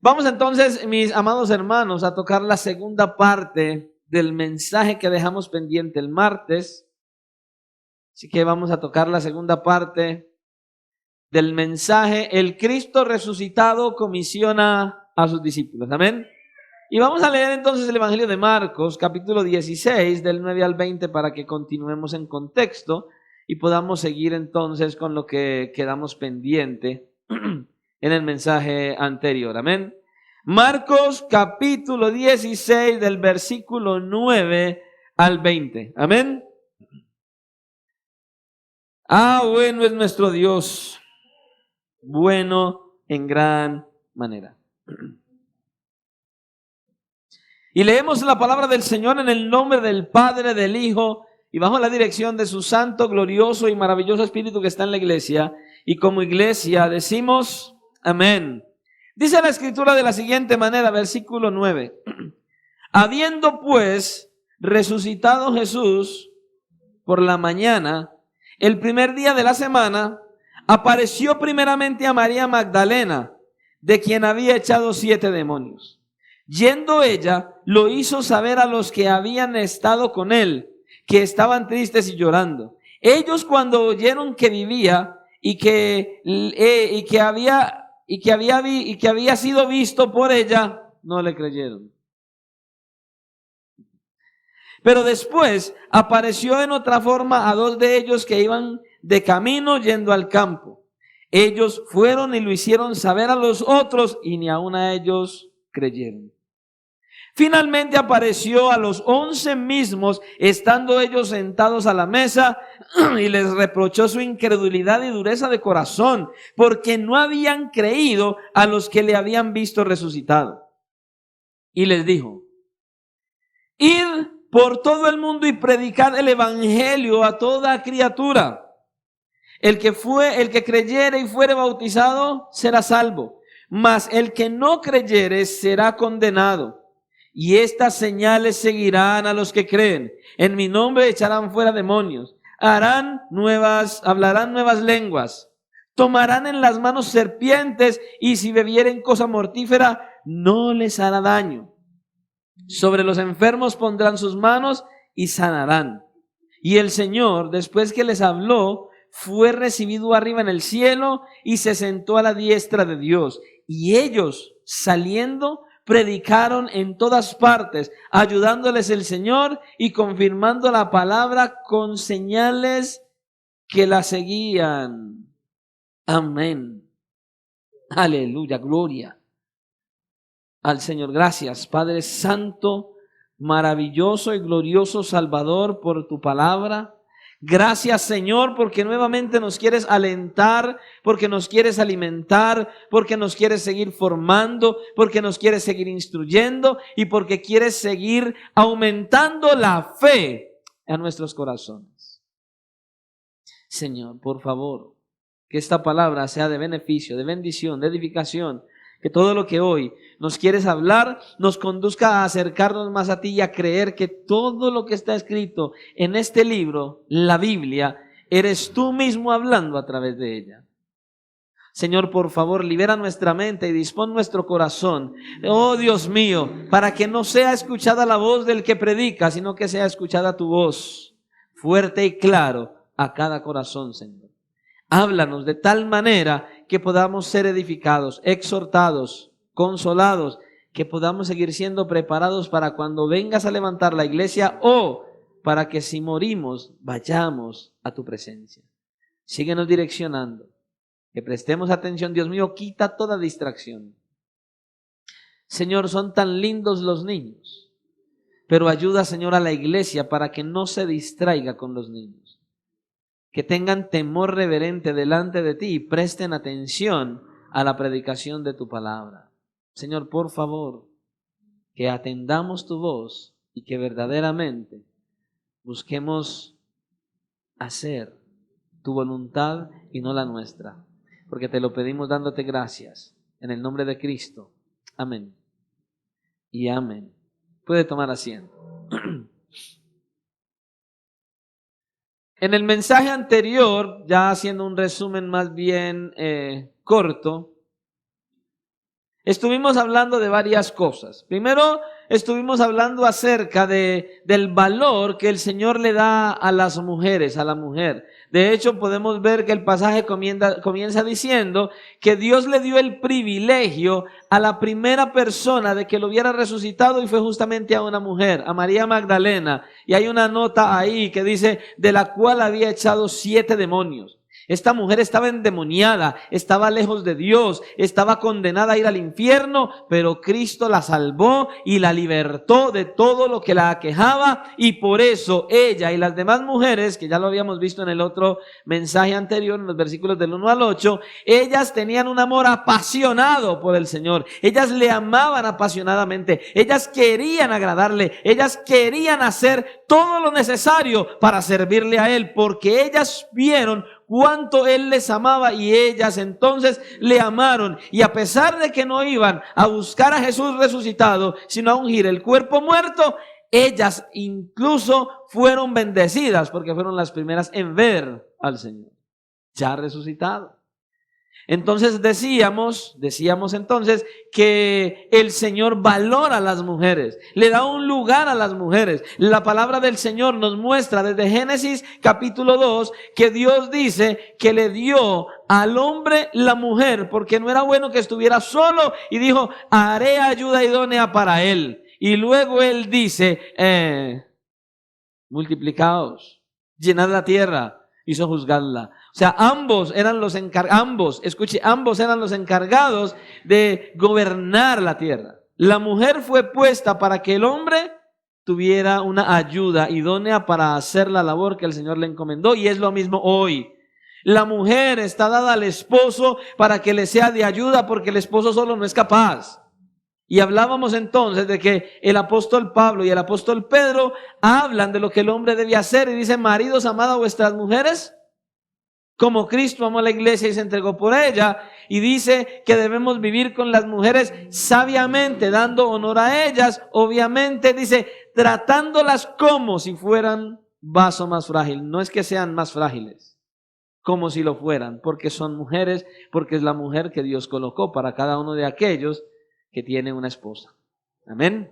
Vamos entonces, mis amados hermanos, a tocar la segunda parte del mensaje que dejamos pendiente el martes. Así que vamos a tocar la segunda parte del mensaje. El Cristo resucitado comisiona a sus discípulos. Amén. Y vamos a leer entonces el Evangelio de Marcos, capítulo 16, del 9 al 20, para que continuemos en contexto y podamos seguir entonces con lo que quedamos pendiente en el mensaje anterior. Amén. Marcos capítulo 16 del versículo 9 al 20. Amén. Bueno es nuestro Dios, bueno en gran manera. Y leemos la palabra del Señor en el nombre del Padre, del Hijo y bajo la dirección de su santo, glorioso y maravilloso Espíritu que está en la iglesia. Y como iglesia decimos amén. Dice la Escritura de la siguiente manera, versículo 9. Habiendo pues resucitado Jesús por la mañana, el primer día de la semana, apareció primeramente a María Magdalena, de quien había echado 7 demonios. Yendo ella, lo hizo saber a los que habían estado con él, que estaban tristes y llorando. Ellos, cuando oyeron que vivía y que había sido visto por ella, no le creyeron. Pero después apareció en otra forma a 2 de ellos que iban de camino yendo al campo. Ellos fueron y lo hicieron saber a los otros y ni aun a ellos creyeron. Finalmente apareció a los 11 mismos, estando ellos sentados a la mesa, y les reprochó su incredulidad y dureza de corazón, porque no habían creído a los que le habían visto resucitado. Y les dijo: id por todo el mundo y predicad el evangelio a toda criatura. El que creyere y fuere bautizado será salvo, mas el que no creyere será condenado. Y estas señales seguirán a los que creen. En mi nombre echarán fuera demonios, hablarán nuevas lenguas, tomarán en las manos serpientes, y si bebieren cosa mortífera no les hará daño. Sobre los enfermos pondrán sus manos y sanarán. Y el Señor, después que les habló, fue recibido arriba en el cielo y se sentó a la diestra de Dios. Y ellos, saliendo, predicaron en todas partes, ayudándoles el Señor y confirmando la palabra con señales que la seguían. Amén. Aleluya, gloria al Señor. Gracias, Padre Santo, maravilloso y glorioso Salvador, por tu palabra. Gracias, Señor, porque nuevamente nos quieres alentar, porque nos quieres alimentar, porque nos quieres seguir formando, porque nos quieres seguir instruyendo y porque quieres seguir aumentando la fe en nuestros corazones. Señor, por favor, que esta palabra sea de beneficio, de bendición, de edificación. Que todo lo que hoy nos quieres hablar nos conduzca a acercarnos más a ti y a creer que todo lo que está escrito en este libro, la Biblia, eres tú mismo hablando a través de ella. Señor, por favor, libera nuestra mente y dispón nuestro corazón, oh Dios mío, para que no sea escuchada la voz del que predica, sino que sea escuchada tu voz, fuerte y claro, a cada corazón, Señor. Háblanos de tal manera que podamos ser edificados, exhortados, consolados, que podamos seguir siendo preparados para cuando vengas a levantar la iglesia o para que si morimos vayamos a tu presencia. Síguenos direccionando, que prestemos atención. Dios mío, quita toda distracción. Señor, son tan lindos los niños, pero ayuda, Señor, a la iglesia para que no se distraiga con los niños. Que tengan temor reverente delante de ti y presten atención a la predicación de tu palabra. Señor, por favor, que atendamos tu voz y que verdaderamente busquemos hacer tu voluntad y no la nuestra, porque te lo pedimos dándote gracias en el nombre de Cristo. Amén y amén. Puede tomar asiento. En el mensaje anterior, ya haciendo un resumen más bien corto, estuvimos hablando de varias cosas. Primero, estuvimos hablando acerca del valor que el Señor le da a las mujeres, a la mujer. De hecho, podemos ver que el pasaje comienza diciendo que Dios le dio el privilegio a la primera persona de que lo hubiera resucitado, y fue justamente a una mujer, a María Magdalena. Y hay una nota ahí que dice, de la cual había echado 7 demonios. Esta mujer estaba endemoniada, estaba lejos de Dios, estaba condenada a ir al infierno, pero Cristo la salvó y la libertó de todo lo que la aquejaba, y por eso ella y las demás mujeres, que ya lo habíamos visto en el otro mensaje anterior, en los versículos del 1 al 8, ellas tenían un amor apasionado por el Señor, ellas le amaban apasionadamente, ellas querían agradarle, ellas querían hacer todo lo necesario para servirle a Él, porque ellas vieron cuánto Él les amaba, y ellas entonces le amaron. Y a pesar de que no iban a buscar a Jesús resucitado, sino a ungir el cuerpo muerto, ellas incluso fueron bendecidas, porque fueron las primeras en ver al Señor ya resucitado. Entonces decíamos entonces que el Señor valora a las mujeres, le da un lugar a las mujeres. La palabra del Señor nos muestra desde Génesis capítulo 2 que Dios dice que le dio al hombre la mujer porque no era bueno que estuviera solo, y dijo, haré ayuda idónea para él. Y luego Él dice, multiplicaos, llenad la tierra y sojuzgadla. O sea, ambos eran los encargados de gobernar la tierra. La mujer fue puesta para que el hombre tuviera una ayuda idónea para hacer la labor que el Señor le encomendó, y es lo mismo hoy. La mujer está dada al esposo para que le sea de ayuda, porque el esposo solo no es capaz. Y hablábamos entonces de que el apóstol Pablo y el apóstol Pedro hablan de lo que el hombre debe hacer, y dicen, maridos, amad a vuestras mujeres como Cristo amó a la iglesia y se entregó por ella. Y dice que debemos vivir con las mujeres sabiamente, dando honor a ellas. Obviamente dice, tratándolas como si fueran vaso más frágil. No es que sean más frágiles, como si lo fueran, porque son mujeres, porque es la mujer que Dios colocó para cada uno de aquellos que tiene una esposa. Amén.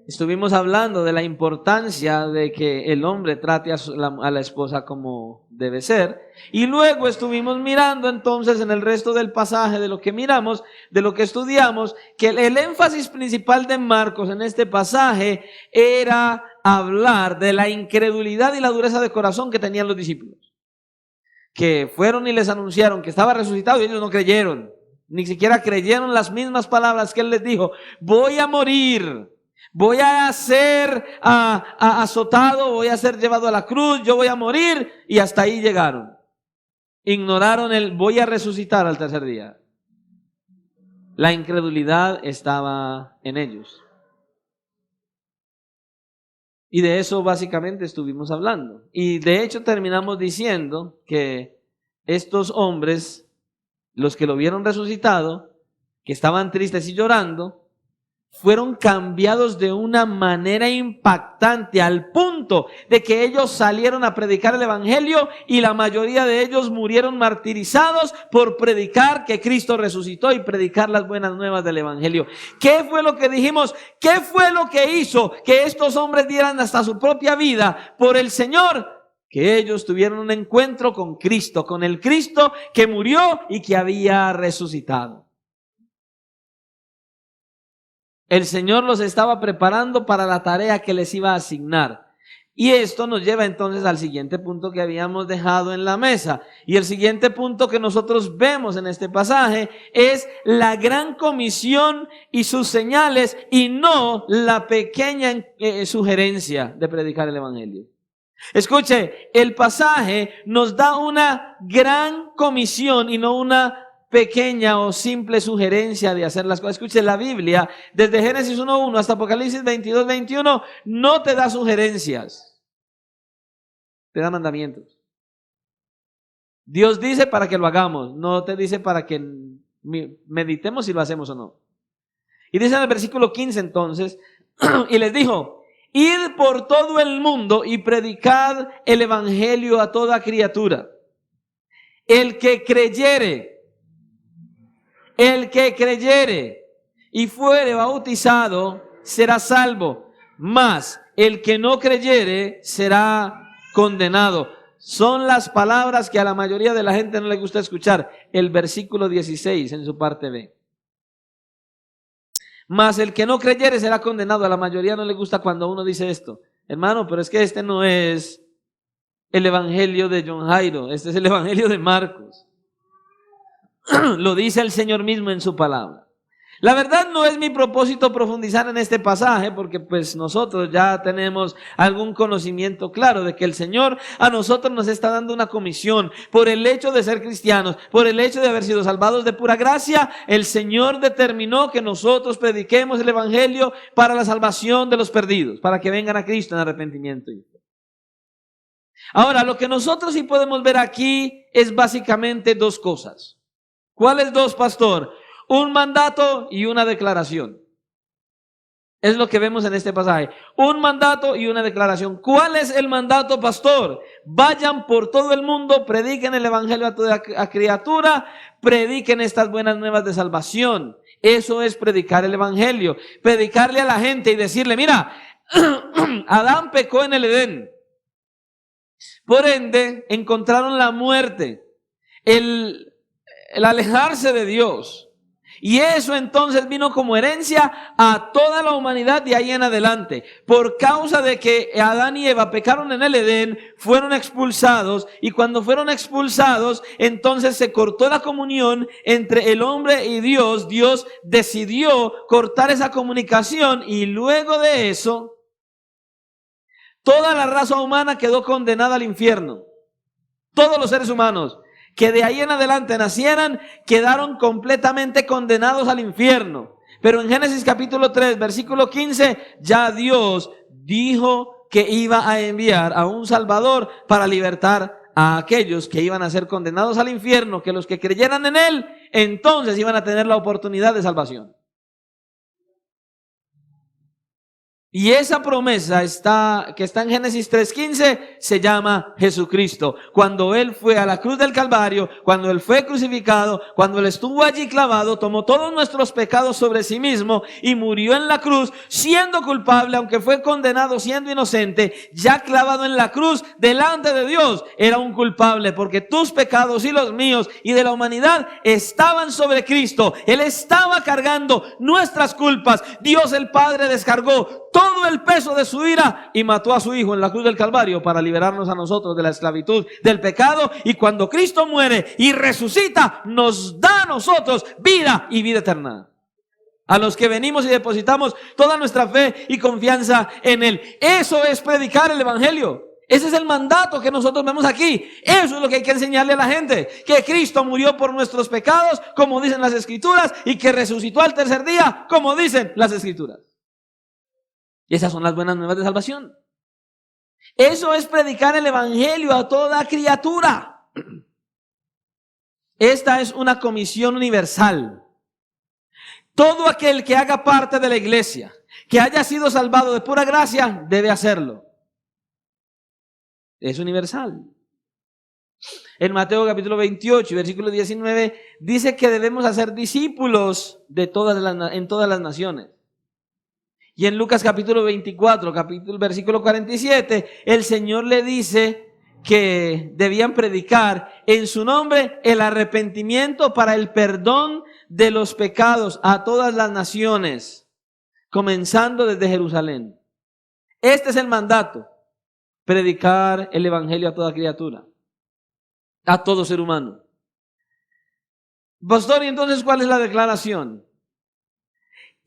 Estuvimos hablando de la importancia de que el hombre trate a la esposa como debe ser. Y luego estuvimos mirando entonces en el resto del pasaje, de lo que miramos, de lo que estudiamos, que el énfasis principal de Marcos en este pasaje era hablar de la incredulidad y la dureza de corazón que tenían los discípulos. Que fueron y les anunciaron que estaba resucitado y ellos no creyeron. Ni siquiera creyeron las mismas palabras que Él les dijo. Voy a morir. Voy a ser azotado, voy a ser llevado a la cruz, yo voy a morir, y hasta ahí llegaron. Ignoraron el voy a resucitar al tercer día. La incredulidad estaba en ellos. Y de eso básicamente estuvimos hablando. Y de hecho terminamos diciendo que estos hombres, los que lo vieron resucitado, que estaban tristes y llorando, fueron cambiados de una manera impactante, al punto de que ellos salieron a predicar el evangelio, y la mayoría de ellos murieron martirizados por predicar que Cristo resucitó y predicar las buenas nuevas del evangelio. ¿Qué fue lo que dijimos? ¿Qué fue lo que hizo que estos hombres dieran hasta su propia vida por el Señor? Que ellos tuvieron un encuentro con Cristo, con el Cristo que murió y que había resucitado. El Señor los estaba preparando para la tarea que les iba a asignar. Y esto nos lleva entonces al siguiente punto que habíamos dejado en la mesa. Y el siguiente punto que nosotros vemos en este pasaje es la gran comisión y sus señales, y no la pequeña sugerencia de predicar el evangelio. Escuche, el pasaje nos da una gran comisión y no una pequeña o simple sugerencia de hacer las cosas. Escuche, la Biblia, desde Génesis 1:1 hasta Apocalipsis 22:21, no te da sugerencias, te da mandamientos. Dios dice para que lo hagamos, no te dice para que meditemos si lo hacemos o no. Y dice en el versículo 15 entonces, y les dijo, id por todo el mundo y predicad el evangelio a toda criatura. El que creyere El que creyere y fuere bautizado será salvo, mas el que no creyere será condenado. Son las palabras que a la mayoría de la gente no le gusta escuchar. El versículo 16 en su parte B. Mas el que no creyere será condenado. A la mayoría no le gusta cuando uno dice esto. Hermano, pero es que este no es el evangelio de John Jairo. Este es el evangelio de Marcos. Lo dice el Señor mismo en su palabra. La verdad no es mi propósito profundizar en este pasaje porque pues nosotros ya tenemos algún conocimiento claro de que el Señor a nosotros nos está dando una comisión por el hecho de ser cristianos, por el hecho de haber sido salvados de pura gracia. El Señor determinó que nosotros prediquemos el evangelio para la salvación de los perdidos, para que vengan a Cristo en arrepentimiento. Ahora, lo que nosotros sí podemos ver aquí es básicamente dos cosas. ¿Cuáles dos, pastor? Un mandato y una declaración. Es lo que vemos en este pasaje. Un mandato y una declaración. ¿Cuál es el mandato, pastor? Vayan por todo el mundo, prediquen el evangelio a toda criatura, prediquen estas buenas nuevas de salvación. Eso es predicar el evangelio. Predicarle a la gente y decirle, mira, Adán pecó en el Edén. Por ende, encontraron la muerte, el alejarse de Dios. Y eso entonces vino como herencia a toda la humanidad de ahí en adelante. Por causa de que Adán y Eva pecaron en el Edén, fueron expulsados. Y cuando fueron expulsados, entonces se cortó la comunión entre el hombre y Dios. Dios decidió cortar esa comunicación y luego de eso, toda la raza humana quedó condenada al infierno. Todos los seres humanos que de ahí en adelante nacieran, quedaron completamente condenados al infierno. Pero en Génesis capítulo 3, versículo 15, ya Dios dijo que iba a enviar a un Salvador para libertar a aquellos que iban a ser condenados al infierno, que los que creyeran en Él, entonces iban a tener la oportunidad de salvación. Y esa promesa que está en Génesis 3:15 se llama Jesucristo. Cuando Él fue a la cruz del Calvario, cuando Él fue crucificado, cuando Él estuvo allí clavado, tomó todos nuestros pecados sobre sí mismo y murió en la cruz siendo culpable, aunque fue condenado siendo inocente, ya clavado en la cruz delante de Dios, era un culpable porque tus pecados y los míos y de la humanidad estaban sobre Cristo. Él estaba cargando nuestras culpas. Dios el Padre descargó todo el peso de su ira y mató a su Hijo en la cruz del Calvario para liberarnos a nosotros de la esclavitud del pecado. Y cuando Cristo muere y resucita, nos da a nosotros vida y vida eterna. A los que venimos y depositamos toda nuestra fe y confianza en Él. Eso es predicar el evangelio. Ese es el mandato que nosotros vemos aquí. Eso es lo que hay que enseñarle a la gente. Que Cristo murió por nuestros pecados, como dicen las Escrituras, y que resucitó al tercer día, como dicen las Escrituras. Y esas son las buenas nuevas de salvación. Eso es predicar el evangelio a toda criatura. Esta es una comisión universal. Todo aquel que haga parte de la iglesia, que haya sido salvado de pura gracia, debe hacerlo. Es universal. En Mateo capítulo 28, versículo 19, dice que debemos hacer discípulos en todas las naciones. Y en Lucas capítulo 24, versículo 47, el Señor le dice que debían predicar en su nombre el arrepentimiento para el perdón de los pecados a todas las naciones, comenzando desde Jerusalén. Este es el mandato, predicar el evangelio a toda criatura, a todo ser humano. Pastor, ¿y entonces cuál es la declaración?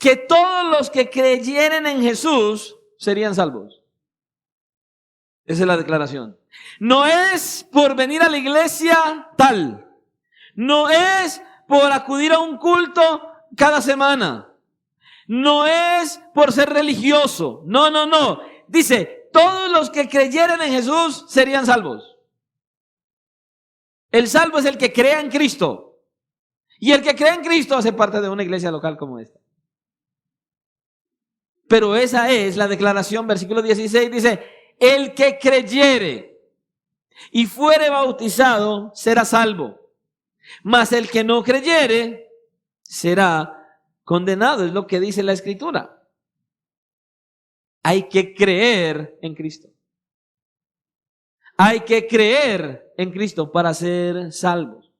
Que todos los que creyeren en Jesús serían salvos. Esa es la declaración. No es por venir a la iglesia tal. No es por acudir a un culto cada semana. No es por ser religioso. No. Dice, todos los que creyeren en Jesús serían salvos. El salvo es el que crea en Cristo. Y el que cree en Cristo hace parte de una iglesia local como esta. Pero esa es la declaración, versículo 16, dice, el que creyere y fuere bautizado será salvo, mas el que no creyere será condenado, es lo que dice la Escritura. Hay que creer en Cristo. Hay que creer en Cristo para ser salvos.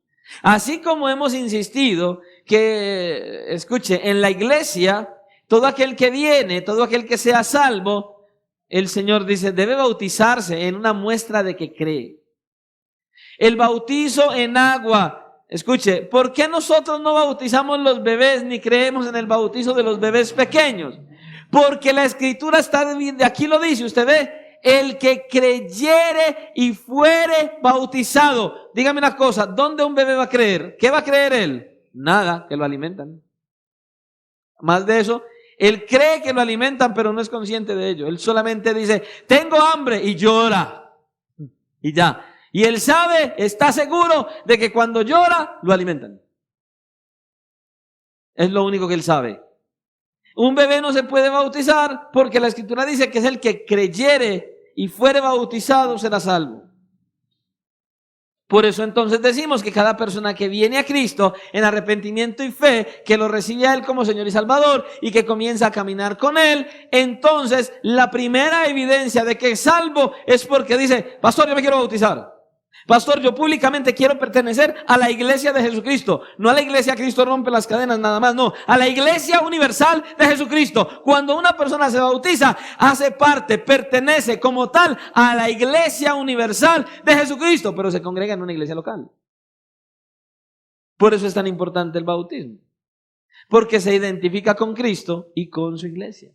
Así como hemos insistido que, escuche, en la iglesia, todo aquel que viene, todo aquel que sea salvo, el Señor dice, debe bautizarse en una muestra de que cree. El bautizo en agua, escuche, ¿por qué nosotros no bautizamos los bebés ni creemos en el bautizo de los bebés pequeños? Porque la Escritura está, de aquí lo dice, usted ve, el que creyere y fuere bautizado. Dígame una cosa, ¿dónde un bebé va a creer? ¿Qué va a creer él? Nada, que lo alimentan. Más de eso, él cree que lo alimentan, pero no es consciente de ello. Él solamente dice, tengo hambre, y llora. Y ya. Y él sabe, está seguro de que cuando llora, lo alimentan. Es lo único que él sabe. Un bebé no se puede bautizar porque la Escritura dice que es el que creyere y fuere bautizado será salvo. Por eso entonces decimos que cada persona que viene a Cristo en arrepentimiento y fe, que lo recibe a Él como Señor y Salvador y que comienza a caminar con Él, entonces la primera evidencia de que es salvo es porque dice, pastor, yo me quiero bautizar. Pastor, yo públicamente quiero pertenecer a la iglesia de Jesucristo. No a la iglesia Cristo rompe las cadenas nada más, no. A la iglesia universal de Jesucristo. Cuando una persona se bautiza, hace parte, pertenece como tal a la iglesia universal de Jesucristo, pero se congrega en una iglesia local. Por eso es tan importante el bautismo. Porque se identifica con Cristo y con su iglesia.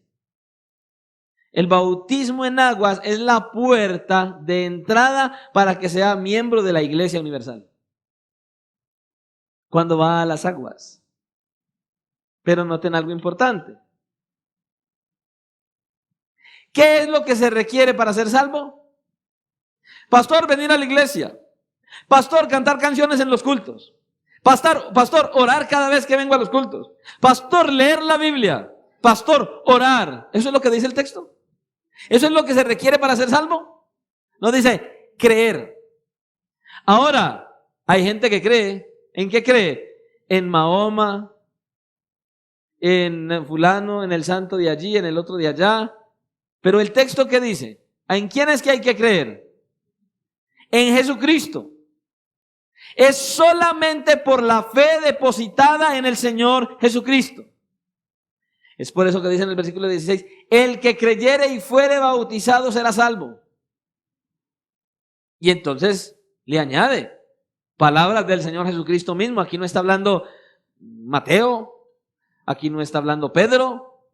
El bautismo en aguas es la puerta de entrada para que sea miembro de la Iglesia Universal. Cuando va a las aguas. Pero noten algo importante. ¿Qué es lo que se requiere para ser salvo? Pastor, venir a la iglesia. Pastor, cantar canciones en los cultos. Pastor, orar cada vez que vengo a los cultos. Pastor, leer la Biblia. Pastor, orar. ¿Eso es lo que dice el texto? ¿Eso es lo que se requiere para ser salvo? No, dice creer. Ahora, hay gente que cree. ¿En qué cree? En Mahoma, en fulano, en el santo de allí, en el otro de allá. Pero el texto, ¿qué dice? ¿En quién es que hay que creer? En Jesucristo. Es solamente por la fe depositada en el Señor Jesucristo. Es por eso que dice en el versículo 16, el que creyere y fuere bautizado será salvo. Y entonces le añade palabras del Señor Jesucristo mismo. Aquí no está hablando Mateo, aquí no está hablando Pedro,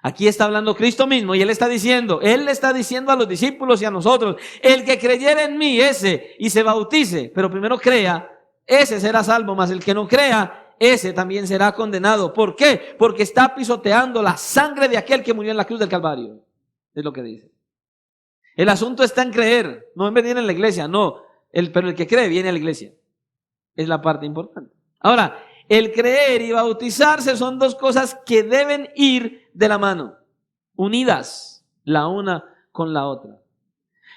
aquí está hablando Cristo mismo. Y Él le está diciendo a los discípulos y a nosotros, el que creyere en mí, ese, y se bautice, pero primero crea, ese será salvo, mas el que no crea, ese también será condenado. ¿Por qué? Porque está pisoteando la sangre de aquel que murió en la cruz del Calvario. Es lo que dice. El asunto está en creer, no en venir en la iglesia, no. Pero el que cree viene a la iglesia. Es la parte importante. Ahora, el creer y bautizarse son dos cosas que deben ir de la mano, unidas la una con la otra.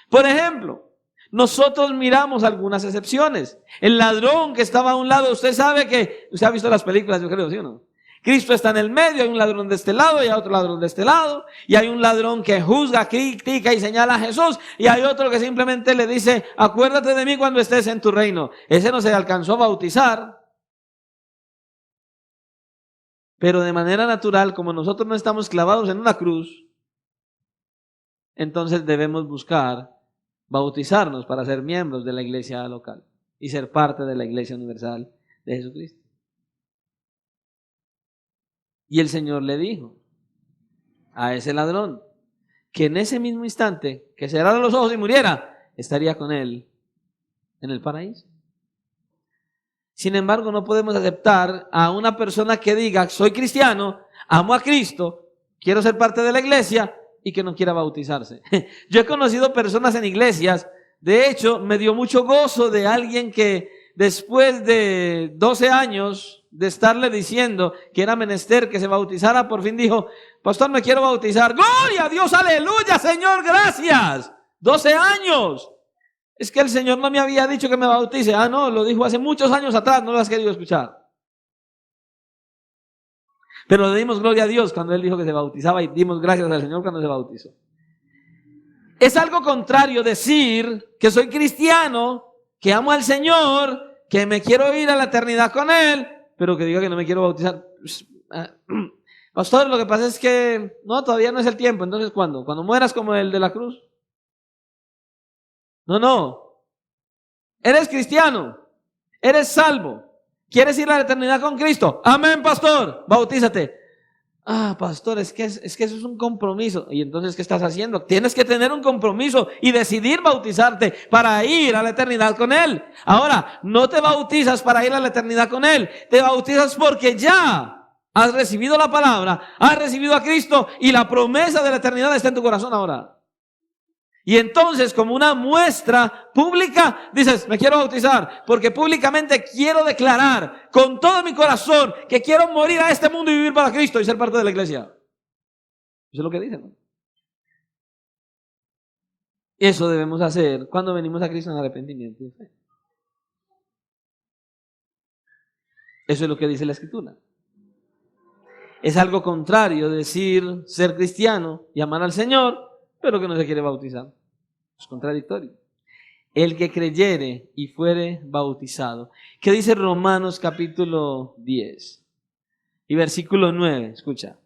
Por ejemplo, nosotros miramos algunas excepciones. El ladrón que estaba a un lado, usted sabe que, usted ha visto las películas, yo creo, ¿sí o no? Cristo está en el medio, hay un ladrón de este lado y hay otro ladrón de este lado, y hay un ladrón que juzga, critica y señala a Jesús, y hay otro que simplemente le dice, acuérdate de mí cuando estés en tu reino. Ese no se alcanzó a bautizar. Pero de manera natural, como nosotros no estamos clavados en una cruz, entonces debemos buscar bautizarnos para ser miembros de la iglesia local y ser parte de la iglesia universal de Jesucristo. Y el Señor le dijo a ese ladrón que en ese mismo instante que cerrara los ojos y muriera, estaría con él en el paraíso. Sin embargo, no podemos aceptar a una persona que diga, soy cristiano, amo a Cristo, quiero ser parte de la iglesia, y que no quiera bautizarse. Yo he conocido personas en iglesias, de hecho, me dio mucho gozo de alguien que después de 12 años de estarle diciendo que era menester que se bautizara, por fin dijo, pastor, me quiero bautizar. ¡Gloria a Dios! ¡Aleluya, Señor! ¡Gracias! 12 años. Es que el Señor no me había dicho que me bautice. Ah, no, lo dijo hace muchos años atrás, no lo has querido escuchar. Pero le dimos gloria a Dios cuando Él dijo que se bautizaba y dimos gracias al Señor cuando se bautizó. Es algo contrario decir que soy cristiano, que amo al Señor, que me quiero ir a la eternidad con Él, pero que diga que no me quiero bautizar. Pastor, lo que pasa es que no, todavía no es el tiempo. Entonces, ¿cuándo? ¿Cuando mueras como el de la cruz? No. Eres cristiano, eres salvo, quieres ir a la eternidad con Cristo. Amén, pastor, bautízate. Pastor, es que eso es un compromiso. ¿Y entonces qué estás haciendo? Tienes que tener un compromiso y decidir bautizarte para ir a la eternidad con Él. Ahora, no te bautizas para ir a la eternidad con Él. Te bautizas porque ya has recibido la palabra, has recibido a Cristo y la promesa de la eternidad está en tu corazón ahora. Y entonces, como una muestra pública, dices, me quiero bautizar, porque públicamente quiero declarar con todo mi corazón que quiero morir a este mundo y vivir para Cristo y ser parte de la iglesia. Eso es lo que dicen, ¿no? Eso debemos hacer cuando venimos a Cristo en arrepentimiento y fe. Eso es lo que dice la Escritura. Es algo contrario decir ser cristiano y amar al Señor, pero que no se quiere bautizar. Es contradictorio. El que creyere y fuere bautizado. ¿Qué dice Romanos capítulo 10? Y versículo 9, escucha.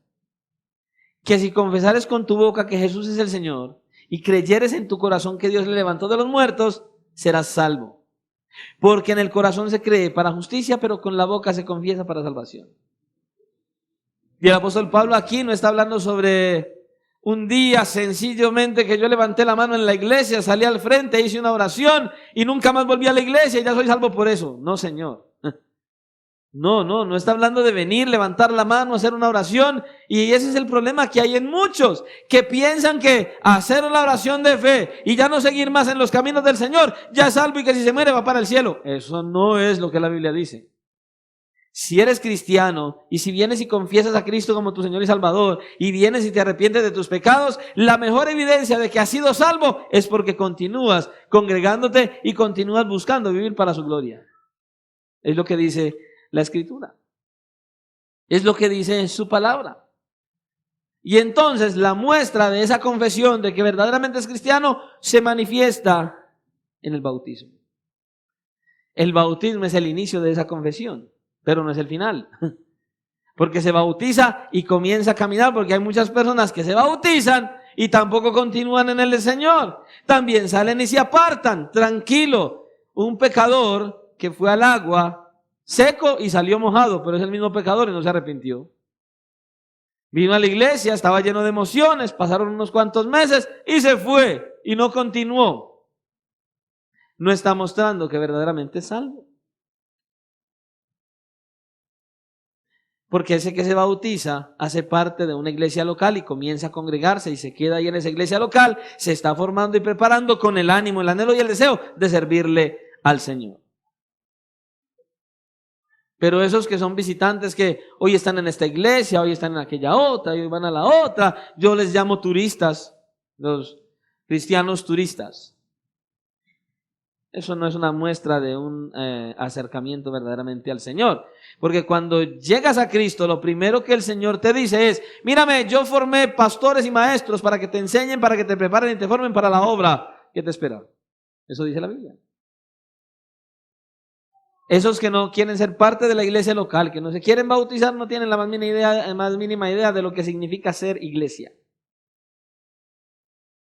Que si confesares con tu boca que Jesús es el Señor y creyeres en tu corazón que Dios le levantó de los muertos, serás salvo. Porque en el corazón se cree para justicia, pero con la boca se confiesa para salvación. Y el apóstol Pablo aquí no está hablando sobre un día sencillamente que yo levanté la mano en la iglesia, salí al frente, hice una oración y nunca más volví a la iglesia y ya soy salvo por eso. No, Señor. No está hablando de venir, levantar la mano, hacer una oración. Y ese es el problema que hay en muchos, que piensan que hacer una oración de fe y ya no seguir más en los caminos del Señor, ya es salvo y que si se muere va para el cielo. Eso no es lo que la Biblia dice. Si eres cristiano y si vienes y confiesas a Cristo como tu Señor y Salvador y vienes y te arrepientes de tus pecados, la mejor evidencia de que has sido salvo es porque continúas congregándote y continúas buscando vivir para su gloria. Es lo que dice la Escritura. Es lo que dice su palabra. Y entonces la muestra de esa confesión de que verdaderamente es cristiano se manifiesta en el bautismo. El bautismo es el inicio de esa confesión, pero no es el final. Porque se bautiza y comienza a caminar, porque hay muchas personas que se bautizan y tampoco continúan en el del Señor. También salen y se apartan, tranquilo. Un pecador que fue al agua seco y salió mojado, pero es el mismo pecador y no se arrepintió. Vino a la iglesia, estaba lleno de emociones, pasaron unos cuantos meses y se fue y no continuó. No está mostrando que verdaderamente es salvo. Porque ese que se bautiza hace parte de una iglesia local y comienza a congregarse y se queda ahí en esa iglesia local, se está formando y preparando con el ánimo, el anhelo y el deseo de servirle al Señor. Pero esos que son visitantes que hoy están en esta iglesia, hoy están en aquella otra, y hoy van a la otra, yo les llamo turistas, los cristianos turistas. Eso no es una muestra de un acercamiento verdaderamente al Señor. Porque cuando llegas a Cristo, lo primero que el Señor te dice es, mírame, yo formé pastores y maestros para que te enseñen, para que te preparen y te formen para la obra que te espera. Eso dice la Biblia. Esos que no quieren ser parte de la iglesia local, que no se quieren bautizar, no tienen la más mínima idea de lo que significa ser iglesia.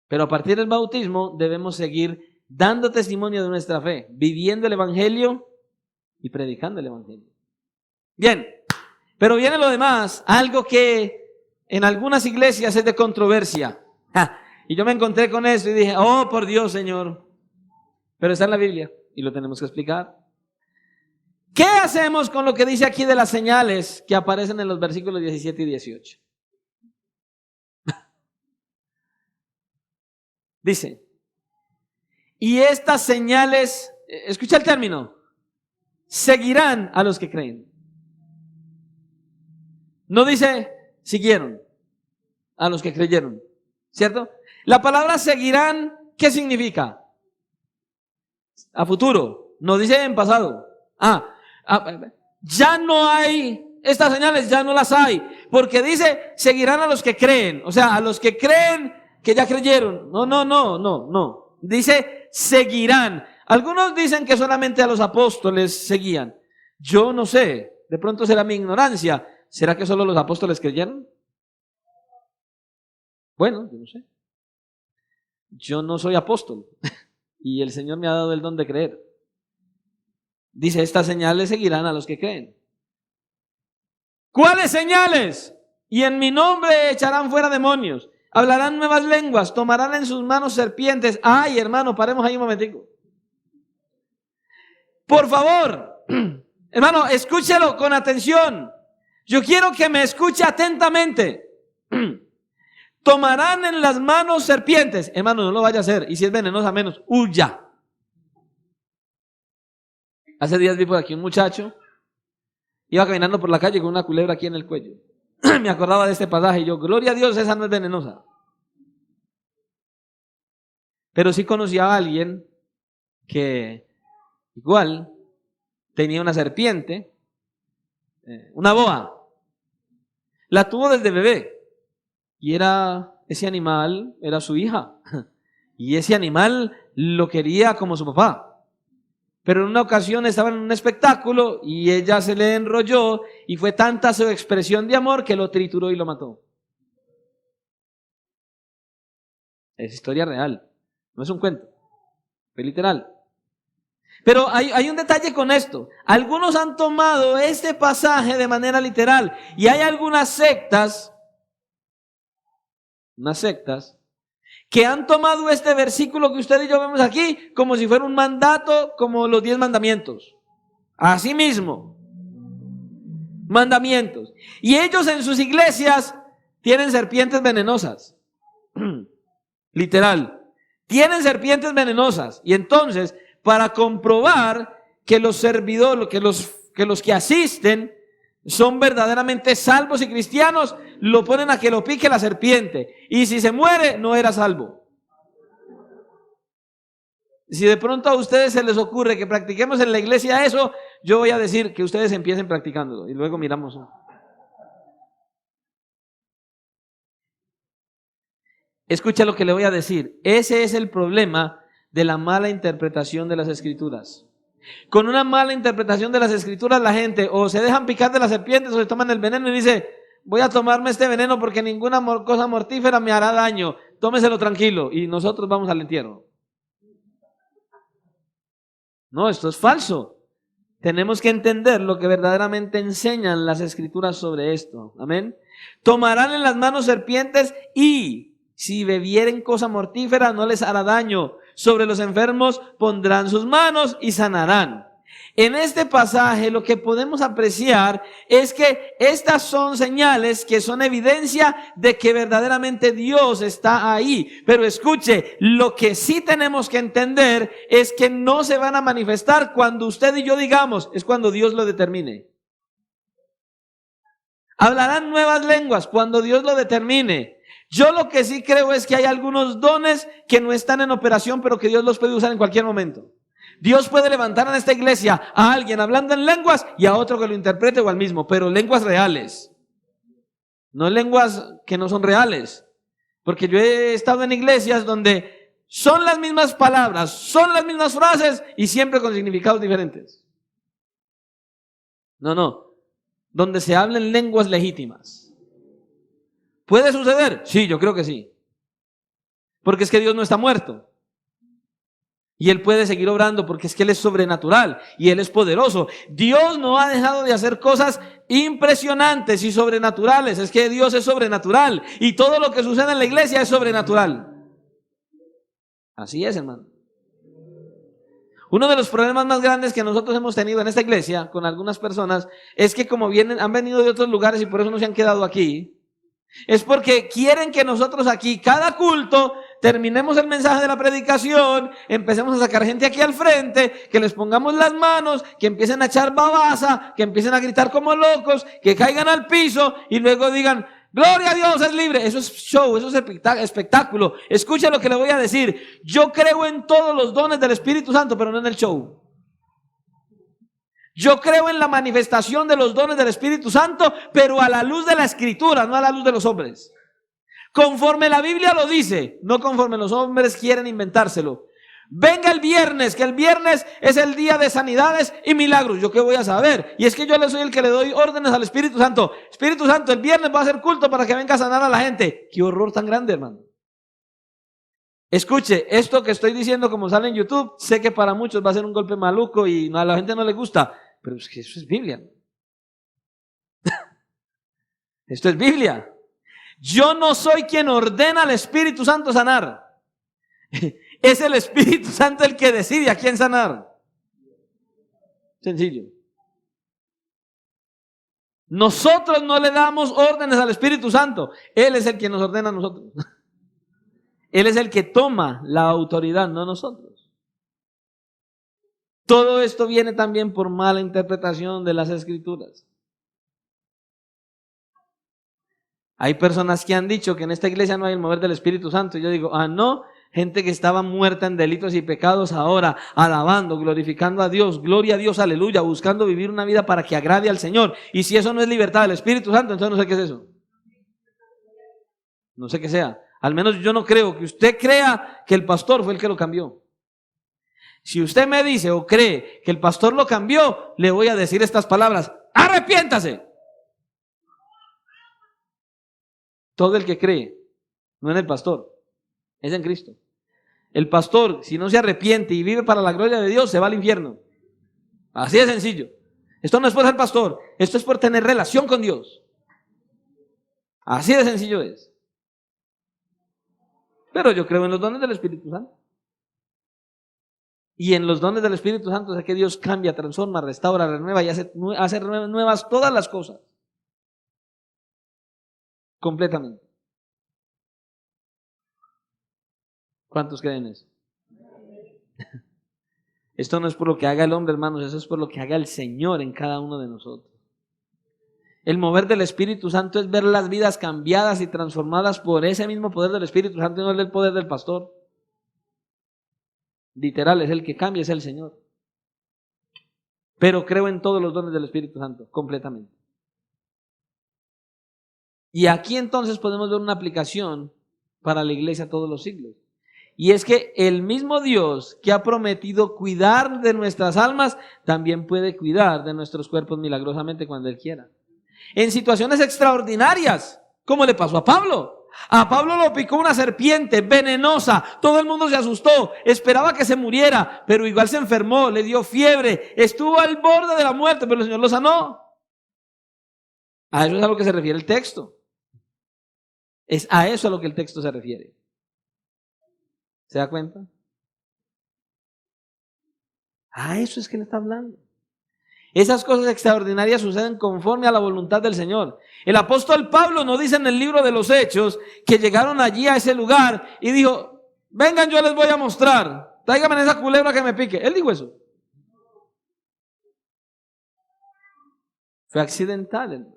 Pero a partir del bautismo debemos seguir dando testimonio de nuestra fe, viviendo el Evangelio y predicando el Evangelio. Bien, pero viene lo demás, algo que en algunas iglesias es de controversia. Y yo me encontré con eso y dije, oh, por Dios, Señor. Pero está en la Biblia y lo tenemos que explicar. ¿Qué hacemos con lo que dice aquí de las señales que aparecen en los versículos 17 y 18? Dice, y estas señales, escucha el término, seguirán a los que creen. No dice, siguieron a los que creyeron, ¿cierto? La palabra seguirán, ¿qué significa? A futuro, no dice en pasado. Ya no hay, estas señales ya no las hay, porque dice, seguirán a los que creen. O sea, a los que creen que ya creyeron. No. Dice, seguirán. Algunos dicen que solamente a los apóstoles seguían. Yo no sé, de pronto será mi ignorancia. ¿Será que solo los apóstoles creyeron? Bueno, yo no sé. Yo no soy apóstol y el Señor me ha dado el don de creer. Dice, estas señales seguirán a los que creen. ¿Cuáles señales? Y en mi nombre echarán fuera demonios, hablarán nuevas lenguas, tomarán en sus manos serpientes. Ay, hermano, paremos ahí un momentico. Por favor, hermano, escúchelo con atención. Yo quiero que me escuche atentamente. Tomarán en las manos serpientes. Hermano, no lo vaya a hacer. Y si es venenosa, menos. Huya. Hace días vi por aquí un muchacho. Iba caminando por la calle con una culebra aquí en el cuello. Me acordaba de este pasaje y yo, gloria a Dios, esa no es venenosa. Pero sí conocí a alguien que igual tenía una serpiente, una boa. La tuvo desde bebé. Y ese animal era su hija. Y ese animal lo quería como su papá. Pero en una ocasión estaban en un espectáculo y ella se le enrolló y fue tanta su expresión de amor que lo trituró y lo mató. Es historia real, no es un cuento, es literal. Pero hay un detalle con esto. Algunos han tomado este pasaje de manera literal y hay algunas sectas que han tomado este versículo que usted y yo vemos aquí como si fuera un mandato, como los 10 mandamientos. Así mismo, mandamientos. Y ellos en sus iglesias tienen serpientes venenosas. Literal. Tienen serpientes venenosas. Y entonces, para comprobar que los servidores, que los que asisten son verdaderamente salvos y cristianos, lo ponen a que lo pique la serpiente. Y si se muere, no era salvo. Si de pronto a ustedes se les ocurre que practiquemos en la iglesia eso, yo voy a decir que ustedes empiecen practicándolo y luego miramos. Escucha lo que le voy a decir. Ese es el problema de la mala interpretación de las Escrituras. Con una mala interpretación de las Escrituras, la gente o se dejan picar de las serpientes o se toman el veneno y dice, voy a tomarme este veneno porque ninguna cosa mortífera me hará daño, tómeselo tranquilo y nosotros vamos al entierro. No, esto es falso. Tenemos que entender lo que verdaderamente enseñan las Escrituras sobre esto. Amén. Tomarán en las manos serpientes y si bebieren cosa mortífera no les hará daño. Sobre los enfermos pondrán sus manos y sanarán. En este pasaje lo que podemos apreciar es que estas son señales que son evidencia de que verdaderamente Dios está ahí. Pero escuche, lo que sí tenemos que entender es que no se van a manifestar cuando usted y yo digamos, es cuando Dios lo determine. Hablarán nuevas lenguas cuando Dios lo determine. Yo lo que sí creo es que hay algunos dones que no están en operación, pero que Dios los puede usar en cualquier momento. Dios puede levantar en esta iglesia a alguien hablando en lenguas y a otro que lo interprete o al mismo, pero lenguas reales. No lenguas que no son reales. Porque yo he estado en iglesias donde son las mismas palabras, son las mismas frases y siempre con significados diferentes. No. Donde se hablen lenguas legítimas. ¿Puede suceder? Sí, yo creo que sí. Porque es que Dios no está muerto. Y Él puede seguir obrando porque es que Él es sobrenatural y Él es poderoso. Dios no ha dejado de hacer cosas impresionantes y sobrenaturales. Es que Dios es sobrenatural y todo lo que sucede en la iglesia es sobrenatural. Así es, hermano. Uno de los problemas más grandes que nosotros hemos tenido en esta iglesia con algunas personas es que como han venido de otros lugares y por eso no se han quedado aquí, es porque quieren que nosotros aquí, cada culto, terminemos el mensaje de la predicación, empecemos a sacar gente aquí al frente, que les pongamos las manos, que empiecen a echar babasa, que empiecen a gritar como locos, que caigan al piso y luego digan, gloria a Dios, es libre. Eso es show, eso es espectáculo. Escucha lo que le voy a decir. Yo creo en todos los dones del Espíritu Santo, pero no en el show. Yo creo en la manifestación de los dones del Espíritu Santo, pero a la luz de la Escritura, no a la luz de los hombres. Conforme la Biblia lo dice, no conforme los hombres quieren inventárselo. Venga el viernes, que el viernes es el día de sanidades y milagros. ¿Yo qué voy a saber? Y es que yo le soy el que le doy órdenes al Espíritu Santo. Espíritu Santo, el viernes va a hacer culto para que venga a sanar a la gente. ¡Qué horror tan grande, hermano! Escuche, esto que estoy diciendo como sale en YouTube, sé que para muchos va a ser un golpe maluco y a la gente no le gusta, pero es que eso es Biblia. Esto es Biblia. Yo no soy quien ordena al Espíritu Santo sanar. Es el Espíritu Santo el que decide a quién sanar. Sencillo. Nosotros no le damos órdenes al Espíritu Santo. Él es el que nos ordena a nosotros. Él es el que toma la autoridad, no nosotros. Todo esto viene también por mala interpretación de las Escrituras. Hay personas que han dicho que en esta iglesia no hay el mover del Espíritu Santo. Y yo digo, no, gente que estaba muerta en delitos y pecados ahora, alabando, glorificando a Dios, gloria a Dios, aleluya, buscando vivir una vida para que agrade al Señor. Y si eso no es libertad del Espíritu Santo, entonces no sé qué es eso. No sé qué sea. Al menos yo no creo que usted crea que el pastor fue el que lo cambió. Si usted me dice o cree que el pastor lo cambió, le voy a decir estas palabras: arrepiéntase. Todo el que cree, no en el pastor, es en Cristo. El pastor, si no se arrepiente y vive para la gloria de Dios, se va al infierno. Así de sencillo. Esto no es por ser pastor, esto es por tener relación con Dios. Así de sencillo es. Pero yo creo en los dones del Espíritu Santo. Y en los dones del Espíritu Santo es que Dios cambia, transforma, restaura, renueva y hace nuevas todas las cosas. Completamente. ¿Cuántos creen eso? Esto no es por lo que haga el hombre, hermanos, eso es por lo que haga el Señor en cada uno de nosotros. El mover del Espíritu Santo es ver las vidas cambiadas y transformadas por ese mismo poder del Espíritu Santo y no el poder del pastor. Literal, es el que cambia, es el Señor. Pero creo en todos los dones del Espíritu Santo, completamente. Y aquí entonces podemos ver una aplicación para la iglesia todos los siglos. Y es que el mismo Dios que ha prometido cuidar de nuestras almas, también puede cuidar de nuestros cuerpos milagrosamente cuando Él quiera. En situaciones extraordinarias, como le pasó a Pablo. A Pablo lo picó una serpiente venenosa, todo el mundo se asustó, esperaba que se muriera, pero igual se enfermó, le dio fiebre, estuvo al borde de la muerte, pero el Señor lo sanó. A eso es a lo que se refiere el texto. Es a eso a lo que el texto se refiere. ¿Se da cuenta? A eso es que le está hablando. Esas cosas extraordinarias suceden conforme a la voluntad del Señor. El apóstol Pablo nos dice en el libro de los Hechos que llegaron allí a ese lugar y dijo: vengan, yo les voy a mostrar, tráigame esa culebra que me pique. Él dijo eso. Fue accidental.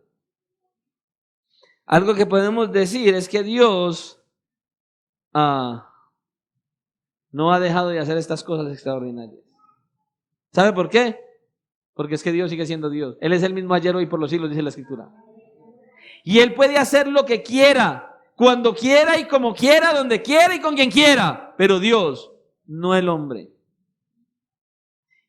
Algo que podemos decir es que Dios no ha dejado de hacer estas cosas extraordinarias. ¿Sabe por qué? Porque es que Dios sigue siendo Dios. Él es el mismo ayer, hoy, por los siglos, dice la Escritura. Y Él puede hacer lo que quiera, cuando quiera y como quiera, donde quiera y con quien quiera. Pero Dios, no el hombre.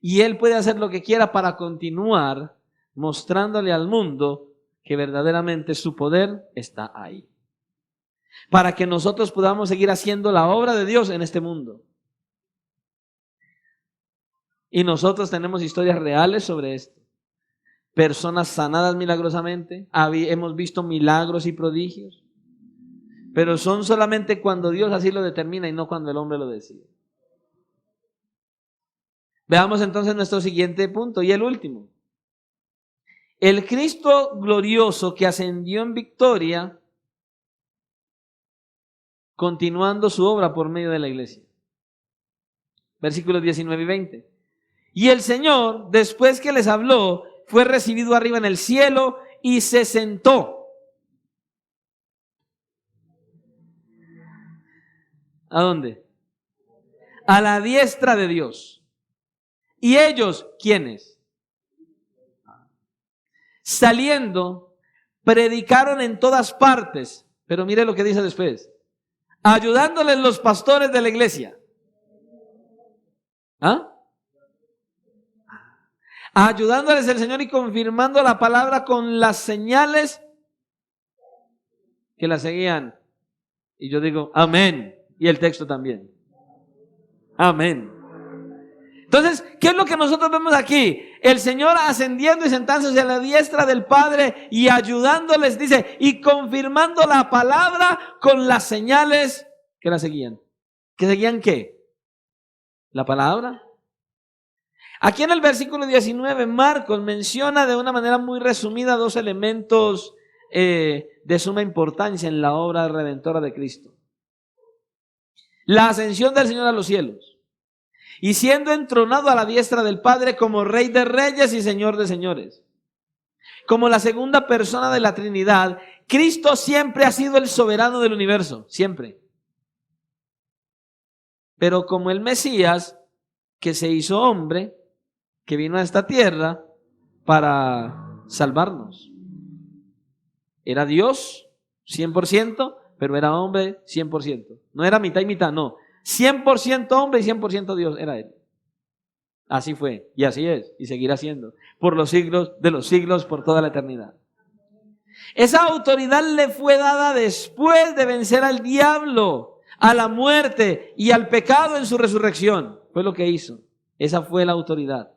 Y Él puede hacer lo que quiera para continuar mostrándole al mundo que verdaderamente su poder está ahí. Para que nosotros podamos seguir haciendo la obra de Dios en este mundo. Y nosotros tenemos historias reales sobre esto. Personas sanadas milagrosamente. Hemos visto milagros y prodigios. Pero son solamente cuando Dios así lo determina y no cuando el hombre lo decide. Veamos entonces nuestro siguiente punto y el último. El Cristo glorioso que ascendió en victoria, continuando su obra por medio de la iglesia. Versículos 19 y 20. Y el Señor, después que les habló, fue recibido arriba en el cielo y se sentó. ¿A dónde? A la diestra de Dios. ¿Y ellos quiénes? Saliendo, predicaron en todas partes. Pero mire lo que dice después. Ayudándoles los pastores de la iglesia. ¿Ah? Ayudándoles el Señor y confirmando la palabra con las señales que la seguían. Y yo digo, amén. Y el texto también. Amén. Entonces, ¿qué es lo que nosotros vemos aquí? El Señor ascendiendo y sentándose a la diestra del Padre y ayudándoles, dice, y confirmando la palabra con las señales que la seguían. ¿Que seguían qué? La palabra. Aquí en el versículo 19, Marcos menciona de una manera muy resumida dos elementos de suma importancia en la obra redentora de Cristo. La ascensión del Señor a los cielos y siendo entronado a la diestra del Padre como Rey de Reyes y Señor de Señores. Como la segunda persona de la Trinidad, Cristo siempre ha sido el soberano del universo, siempre. Pero como el Mesías, que se hizo hombre, que vino a esta tierra para salvarnos. Era Dios 100%, pero era hombre 100%. No era mitad y mitad, no. 100% hombre y 100% Dios era Él. Así fue, y así es, y seguirá siendo, por los siglos de los siglos, por toda la eternidad. Esa autoridad le fue dada después de vencer al diablo, a la muerte y al pecado en su resurrección. Fue lo que hizo. Esa fue la autoridad.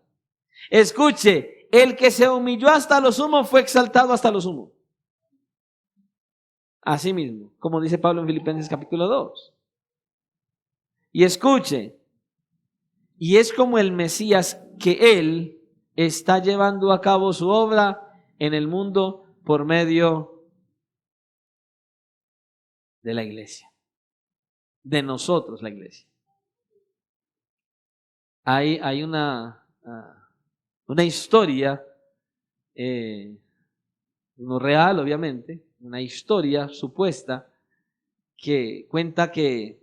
Escuche, el que se humilló hasta lo sumo fue exaltado hasta lo sumo. Así mismo, como dice Pablo en Filipenses capítulo 2. Y escuche, y es como el Mesías que Él está llevando a cabo su obra en el mundo por medio de la iglesia. De nosotros, la iglesia. Hay una historia, no real obviamente, una historia supuesta que cuenta que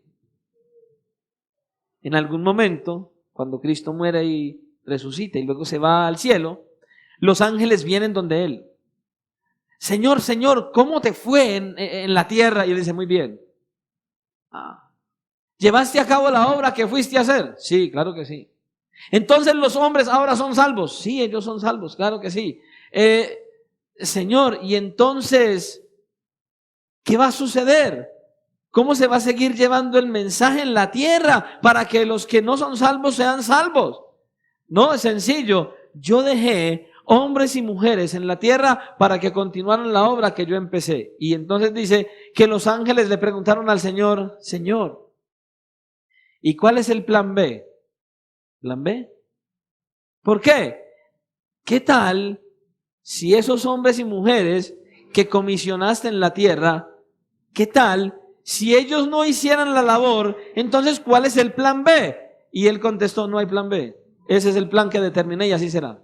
en algún momento, cuando Cristo muere y resucita y luego se va al cielo, los ángeles vienen donde Él. Señor, Señor, ¿cómo te fue en la tierra? Y Él dice, muy bien. ¿Llevaste a cabo la obra que fuiste a hacer? Sí, claro que sí. Entonces los hombres ahora son salvos. Sí, ellos son salvos, claro que sí. Señor, y entonces, ¿qué va a suceder? ¿Cómo se va a seguir llevando el mensaje en la tierra para que los que no son salvos sean salvos? No, es sencillo. Yo dejé hombres y mujeres en la tierra para que continuaran la obra que yo empecé. Y entonces dice que los ángeles le preguntaron al Señor, Señor, ¿y cuál es el plan B? ¿Plan B? ¿Por qué? ¿Qué tal si esos hombres y mujeres que comisionaste en la tierra, qué tal si ellos no hicieran la labor? Entonces, ¿cuál es el plan B? Y él contestó, no hay plan B. Ese es el plan que determiné y así será.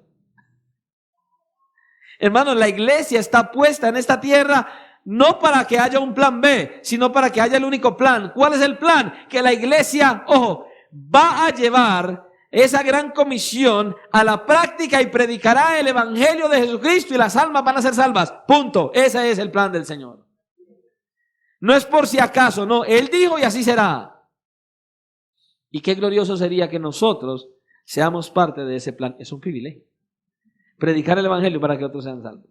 Hermanos, la iglesia está puesta en esta tierra no para que haya un plan B, sino para que haya el único plan. ¿Cuál es el plan? Que la iglesia, ojo, va a llevar esa gran comisión a la práctica y predicará el evangelio de Jesucristo y las almas van a ser salvas. Punto. Ese es el plan del Señor. No es por si acaso, no. Él dijo y así será. Y qué glorioso sería que nosotros seamos parte de ese plan. Es un privilegio. Predicar el evangelio para que otros sean salvos.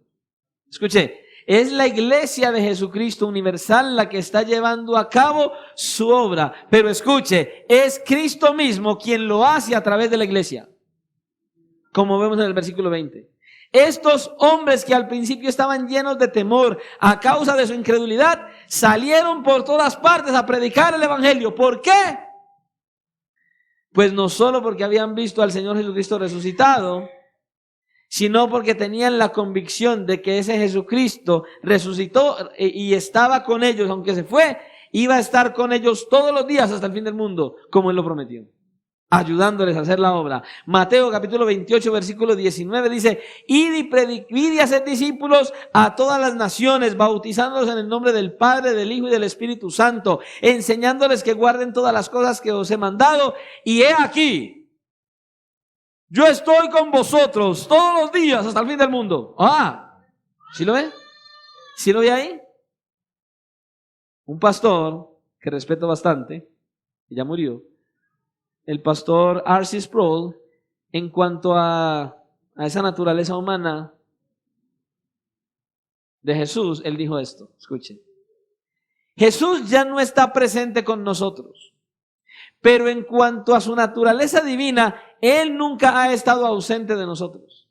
Escuche, es la iglesia de Jesucristo universal la que está llevando a cabo su obra. Pero escuche, es Cristo mismo quien lo hace a través de la iglesia. Como vemos en el versículo 20. Estos hombres que al principio estaban llenos de temor a causa de su incredulidad, salieron por todas partes a predicar el evangelio. ¿Por qué? Pues no solo porque habían visto al Señor Jesucristo resucitado, sino porque tenían la convicción de que ese Jesucristo resucitó y estaba con ellos, aunque se fue, iba a estar con ellos todos los días hasta el fin del mundo, como Él lo prometió, ayudándoles a hacer la obra. Mateo capítulo 28, versículo 19 dice, id y haced discípulos a todas las naciones, bautizándolos en el nombre del Padre, del Hijo y del Espíritu Santo, enseñándoles que guarden todas las cosas que os he mandado, y he aquí, yo estoy con vosotros todos los días hasta el fin del mundo. ¿Sí lo ve? ¿Sí lo ve ahí? Un pastor que respeto bastante, que ya murió, el pastor R.C. Sproul, en cuanto a esa naturaleza humana de Jesús, él dijo esto, escuchen. Jesús ya no está presente con nosotros, pero en cuanto a su naturaleza divina, Él nunca ha estado ausente de nosotros.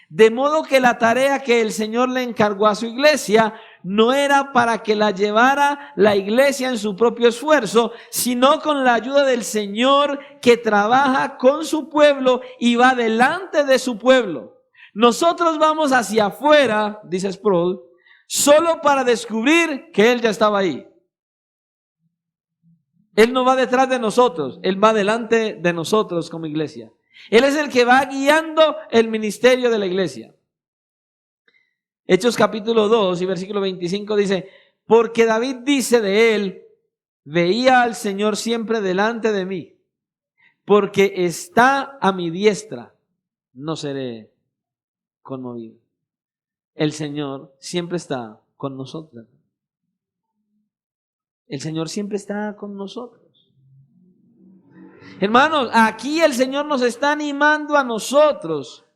De modo que la tarea que el Señor le encargó a su iglesia no era para que la llevara la iglesia en su propio esfuerzo, sino con la ayuda del Señor que trabaja con su pueblo y va delante de su pueblo. Nosotros vamos hacia afuera, dice Sproul, solo para descubrir que Él ya estaba ahí. Él no va detrás de nosotros, Él va delante de nosotros como iglesia. Él es el que va guiando el ministerio de la iglesia. Hechos capítulo 2 y versículo 25 dice, porque David dice de él, veía al Señor siempre delante de mí, porque está a mi diestra, no seré conmovido. El Señor siempre está con nosotros. El Señor siempre está con nosotros. Hermanos, aquí el Señor nos está animando a nosotros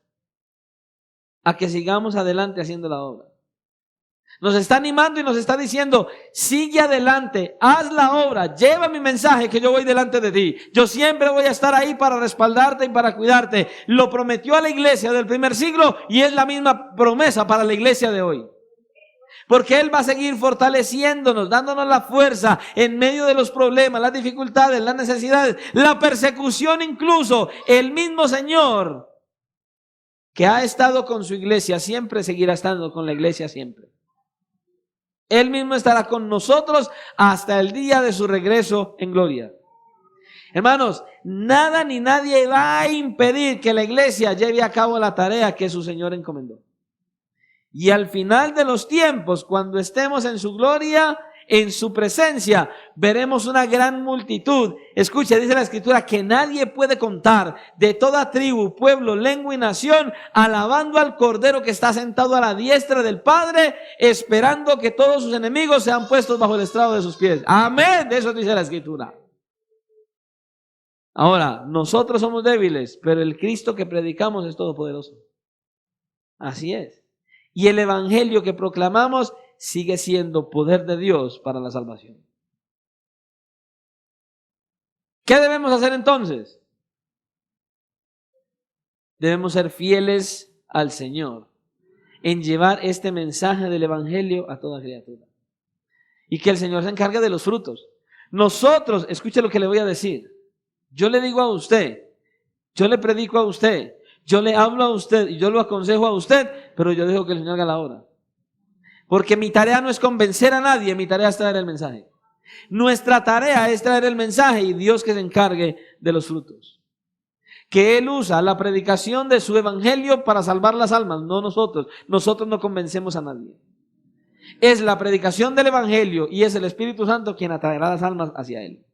a que sigamos adelante haciendo la obra. Nos está animando y nos está diciendo, sigue adelante, haz la obra, lleva mi mensaje que yo voy delante de ti. Yo siempre voy a estar ahí para respaldarte y para cuidarte. Lo prometió a la iglesia del primer siglo y es la misma promesa para la iglesia de hoy. Porque Él va a seguir fortaleciéndonos, dándonos la fuerza en medio de los problemas, las dificultades, las necesidades, la persecución incluso. El mismo Señor que ha estado con su iglesia siempre seguirá estando con la iglesia siempre. Él mismo estará con nosotros hasta el día de su regreso en gloria. Hermanos, nada ni nadie va a impedir que la iglesia lleve a cabo la tarea que su Señor encomendó. Y al final de los tiempos, cuando estemos en su gloria, en su presencia, veremos una gran multitud. Escucha, dice la Escritura, que nadie puede contar, de toda tribu, pueblo, lengua y nación, alabando al Cordero que está sentado a la diestra del Padre, esperando que todos sus enemigos sean puestos bajo el estrado de sus pies. Amén, de eso dice la Escritura. Ahora, nosotros somos débiles, pero el Cristo que predicamos es todopoderoso. Así es. Y el evangelio que proclamamos sigue siendo poder de Dios para la salvación. ¿Qué debemos hacer entonces? Debemos ser fieles al Señor en llevar este mensaje del evangelio a toda criatura. Y que el Señor se encargue de los frutos. Nosotros, escuche lo que le voy a decir. Yo le digo a usted, yo le predico a usted, yo le hablo a usted y yo lo aconsejo a usted, pero yo dejo que el Señor haga la obra. Porque mi tarea no es convencer a nadie, mi tarea es traer el mensaje. Nuestra tarea es traer el mensaje y Dios que se encargue de los frutos. Que Él usa la predicación de su evangelio para salvar las almas, no nosotros. Nosotros no convencemos a nadie. Es la predicación del evangelio y es el Espíritu Santo quien atraerá las almas hacia Él.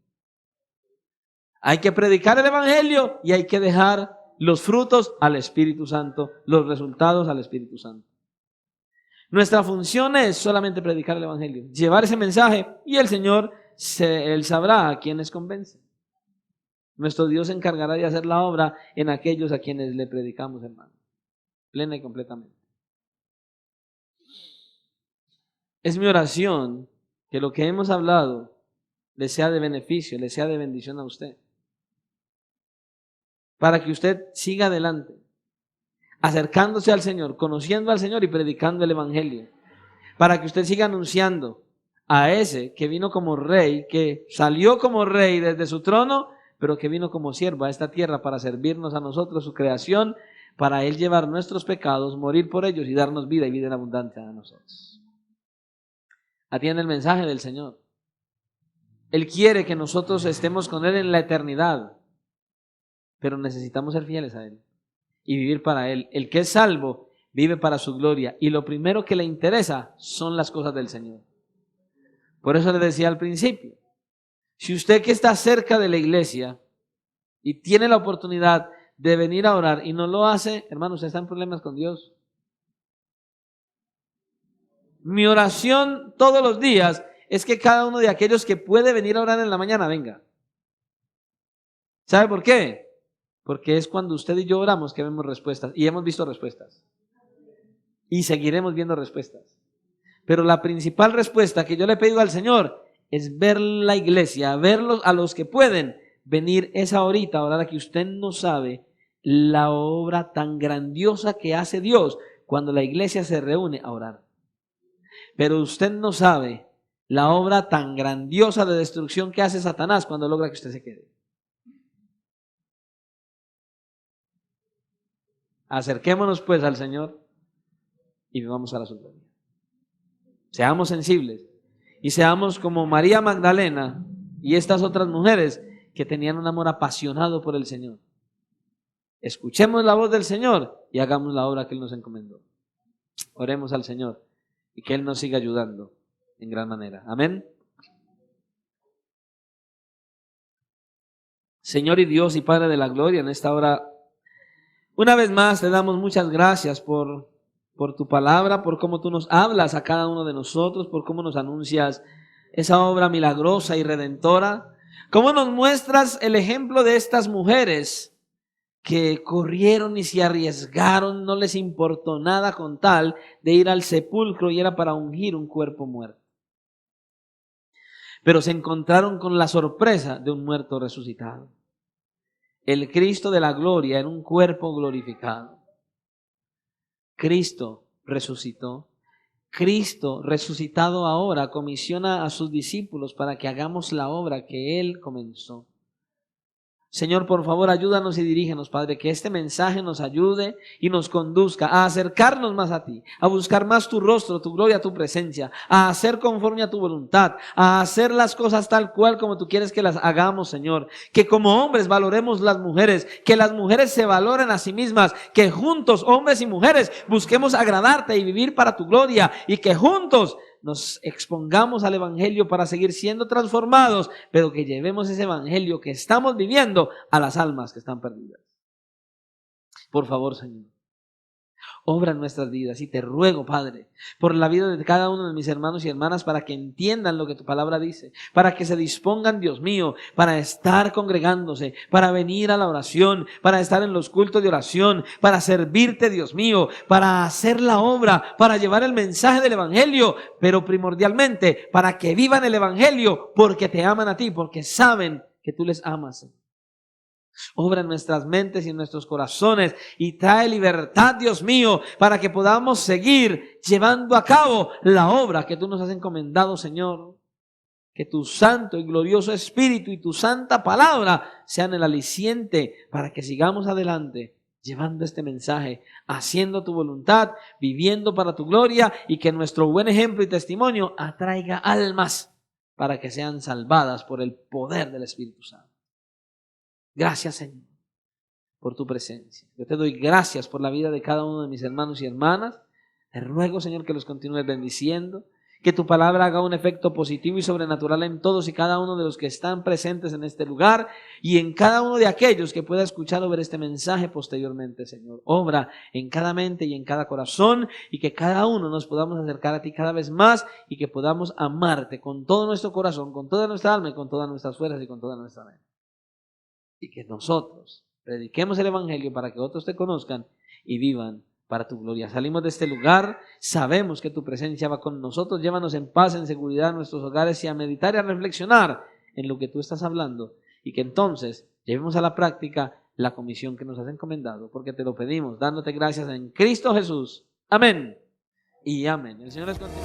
Hay que predicar el evangelio y hay que dejar los frutos al Espíritu Santo, los resultados al Espíritu Santo. Nuestra función es solamente predicar el evangelio, llevar ese mensaje y el Señor, Él sabrá a quienes convence. Nuestro Dios se encargará de hacer la obra en aquellos a quienes le predicamos, hermano, plena y completamente. Es mi oración que lo que hemos hablado le sea de beneficio, le sea de bendición a usted, para que usted siga adelante, acercándose al Señor, conociendo al Señor y predicando el evangelio, para que usted siga anunciando a ese que vino como rey, que salió como rey desde su trono, pero que vino como siervo a esta tierra para servirnos a nosotros, su creación, para Él llevar nuestros pecados, morir por ellos y darnos vida y vida en abundancia a nosotros. Atiende el mensaje del Señor. Él quiere que nosotros estemos con Él en la eternidad, pero necesitamos ser fieles a Él y vivir para Él. El que es salvo vive para su gloria y lo primero que le interesa son las cosas del Señor. Por eso le decía al principio, si usted que está cerca de la iglesia y tiene la oportunidad de venir a orar y no lo hace, hermano, usted está en problemas con Dios. Mi oración todos los días es que cada uno de aquellos que puede venir a orar en la mañana, venga. ¿Sabe por qué? Porque es cuando usted y yo oramos que vemos respuestas, y hemos visto respuestas. Y seguiremos viendo respuestas. Pero la principal respuesta que yo le he pedido al Señor es ver la iglesia, verlos a los que pueden venir esa horita a orar, a que usted no sabe la obra tan grandiosa que hace Dios cuando la iglesia se reúne a orar. Pero usted no sabe la obra tan grandiosa de destrucción que hace Satanás cuando logra que usted se quede. Acerquémonos pues al Señor y vivamos a la gloria. Seamos sensibles y seamos como María Magdalena y estas otras mujeres que tenían un amor apasionado por el Señor. Escuchemos la voz del Señor y hagamos la obra que Él nos encomendó. Oremos al Señor y que Él nos siga ayudando en gran manera. Amén. Señor y Dios y Padre de la gloria, en esta hora, una vez más te damos muchas gracias por tu palabra, por cómo tú nos hablas a cada uno de nosotros, por cómo nos anuncias esa obra milagrosa y redentora, cómo nos muestras el ejemplo de estas mujeres que corrieron y se arriesgaron, no les importó nada con tal de ir al sepulcro y era para ungir un cuerpo muerto. Pero se encontraron con la sorpresa de un muerto resucitado. El Cristo de la gloria en un cuerpo glorificado. Cristo resucitó. Cristo resucitado ahora comisiona a sus discípulos para que hagamos la obra que Él comenzó. Señor, por favor, ayúdanos y dirígenos, Padre, que este mensaje nos ayude y nos conduzca a acercarnos más a ti, a buscar más tu rostro, tu gloria, tu presencia, a hacer conforme a tu voluntad, a hacer las cosas tal cual como tú quieres que las hagamos, Señor. Que como hombres valoremos las mujeres, que las mujeres se valoren a sí mismas, que juntos, hombres y mujeres, busquemos agradarte y vivir para tu gloria, y que juntos nos expongamos al evangelio para seguir siendo transformados, pero que llevemos ese evangelio que estamos viviendo a las almas que están perdidas. Por favor, Señor, obra en nuestras vidas y te ruego, Padre, por la vida de cada uno de mis hermanos y hermanas para que entiendan lo que tu palabra dice, para que se dispongan, Dios mío, para estar congregándose, para venir a la oración, para estar en los cultos de oración, para servirte, Dios mío, para hacer la obra, para llevar el mensaje del evangelio, pero primordialmente para que vivan el evangelio porque te aman a ti, porque saben que tú les amas. Obra en nuestras mentes y en nuestros corazones y trae libertad, Dios mío, para que podamos seguir llevando a cabo la obra que tú nos has encomendado, Señor. Que tu santo y glorioso Espíritu y tu santa palabra sean el aliciente para que sigamos adelante llevando este mensaje, haciendo tu voluntad, viviendo para tu gloria, y que nuestro buen ejemplo y testimonio atraiga almas para que sean salvadas por el poder del Espíritu Santo. Gracias, Señor, por tu presencia. Yo te doy gracias por la vida de cada uno de mis hermanos y hermanas. Te ruego, Señor, que los continúes bendiciendo, que tu palabra haga un efecto positivo y sobrenatural en todos y cada uno de los que están presentes en este lugar y en cada uno de aquellos que pueda escuchar o ver este mensaje posteriormente, Señor. Obra en cada mente y en cada corazón, y que cada uno nos podamos acercar a ti cada vez más y que podamos amarte con todo nuestro corazón, con toda nuestra alma y con todas nuestras fuerzas y con toda nuestra mente. Y que nosotros prediquemos el evangelio para que otros te conozcan y vivan para tu gloria. Salimos de este lugar, sabemos que tu presencia va con nosotros. Llévanos en paz, en seguridad a nuestros hogares y a meditar y a reflexionar en lo que tú estás hablando, y que entonces llevemos a la práctica la comisión que nos has encomendado, porque te lo pedimos dándote gracias en Cristo Jesús. Amén y amén. El Señor les continúe.